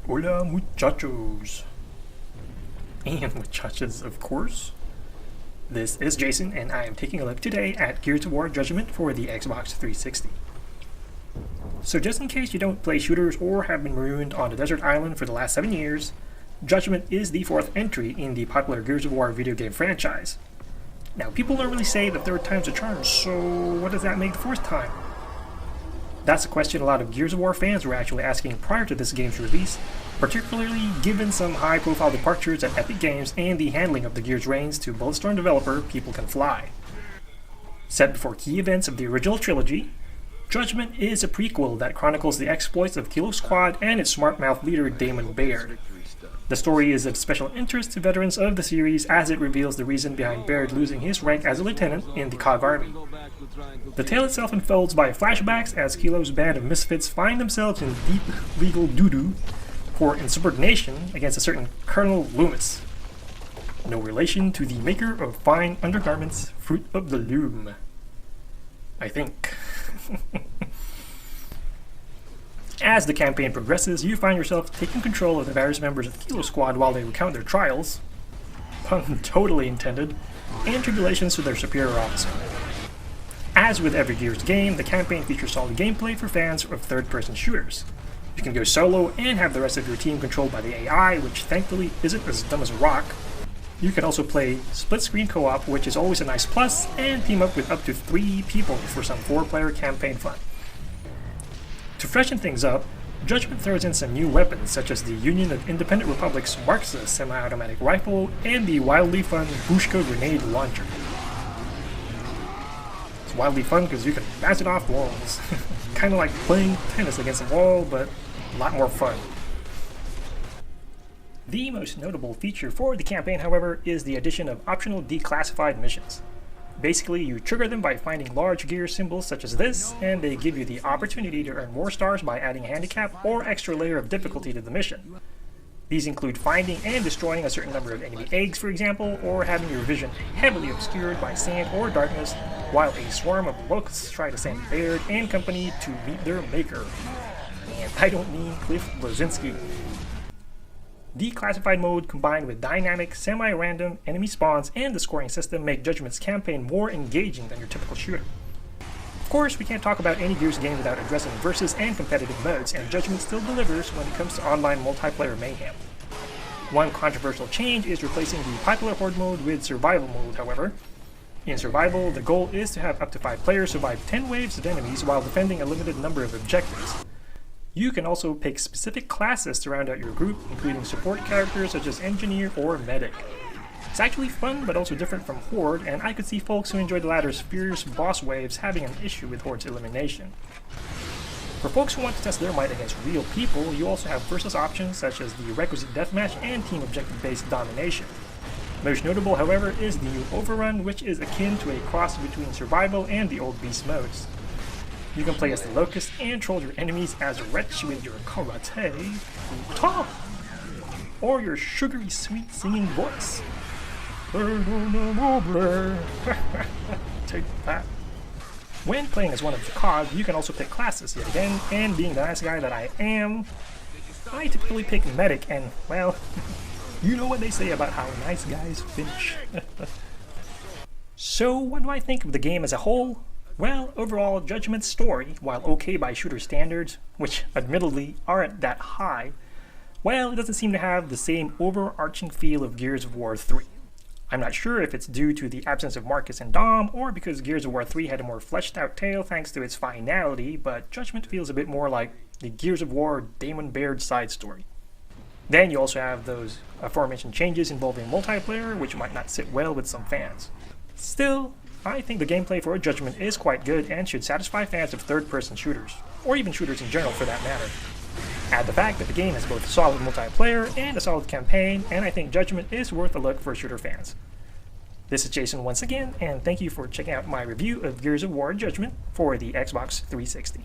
Hola muchachos. And muchachas, of course. This is Jason, and I am taking a look today at Gears of War Judgment for the Xbox 360. So just in case you don't play shooters or have been marooned on a desert island for the last 7 years, Judgment is the fourth entry in the popular Gears of War video game franchise. Now, people don't really say the third time's a charm, so what does that make the fourth time? That's a question a lot of Gears of War fans were actually asking prior to this game's release, particularly given some high-profile departures at Epic Games and the handling of the Gears reigns to Bulletstorm developer People Can Fly. Set before key events of the original trilogy, Judgment is a prequel that chronicles the exploits of Kilo Squad and its smart-mouthed leader Damon Baird. The story is of special interest to veterans of the series as it reveals the reason behind Baird losing his rank as a lieutenant in the COG Army. The tale itself unfolds by flashbacks as Kilo's band of misfits find themselves in deep legal doo-doo for insubordination against a certain Colonel Loomis. No relation to the maker of fine undergarments, Fruit of the Loom. I think. As the campaign progresses, you find yourself taking control of the various members of the Kilo Squad while they recount their trials, pun totally intended, and tribulations to their superior officer. As with every Gears game, the campaign features solid gameplay for fans of third-person shooters. You can go solo and have the rest of your team controlled by the AI, which thankfully isn't as dumb as a rock. You can also play split-screen co-op, which is always a nice plus, and team up with up to 3 people for some 4-player campaign fun. To freshen things up, Judgment throws in some new weapons such as the Union of Independent Republic's Marxist semi-automatic rifle and the wildly fun Bushka grenade launcher. It's wildly fun because you can bounce it off walls. Kinda like playing tennis against a wall, but a lot more fun. The most notable feature for the campaign, however, is the addition of optional declassified missions. Basically, you trigger them by finding large gear symbols such as this, and they give you the opportunity to earn more stars by adding a handicap or extra layer of difficulty to the mission. These include finding and destroying a certain number of enemy eggs, for example, or having your vision heavily obscured by sand or darkness, while a swarm of locusts try to send Baird and company to meet their maker. And I don't mean Cliff Bleszinski. Declassified mode combined with dynamic, semi-random enemy spawns and the scoring system make Judgment's campaign more engaging than your typical shooter. Of course, we can't talk about any Gears game without addressing versus and competitive modes, and Judgment still delivers when it comes to online multiplayer mayhem. One controversial change is replacing the popular Horde mode with Survival mode, however. In Survival, the goal is to have up to 5 players survive 10 waves of enemies while defending a limited number of objectives. You can also pick specific classes to round out your group, including support characters such as Engineer or Medic. It's actually fun, but also different from Horde, and I could see folks who enjoy the latter's fierce boss waves having an issue with Horde's elimination. For folks who want to test their might against real people, you also have versus options such as the requisite deathmatch and team objective-based domination. Most notable, however, is the new Overrun, which is akin to a cross between Survival and the old Beast modes. You can play as the Locust and troll your enemies as a wretch with your karate, top, or your sugary sweet singing voice. Take that. When playing as one of the COG, you can also pick classes yet again, and being the nice guy that I am, I typically pick Medic, and well, you know what they say about how nice guys finish. So what do I think of the game as a whole? Well, overall, Judgment's story, while okay by shooter standards, which admittedly aren't that high, well, it doesn't seem to have the same overarching feel of Gears of War 3. I'm not sure if it's due to the absence of Marcus and Dom, or because Gears of War 3 had a more fleshed out tale thanks to its finality, but Judgment feels a bit more like the Gears of War Damon Baird side story. Then you also have those aforementioned changes involving multiplayer, which might not sit well with some fans. Still, I think the gameplay for Judgment is quite good and should satisfy fans of third-person shooters, or even shooters in general for that matter. Add the fact that the game has both solid multiplayer and a solid campaign, and I think Judgment is worth a look for shooter fans. This is Jason once again, and thank you for checking out my review of Gears of War Judgment for the Xbox 360.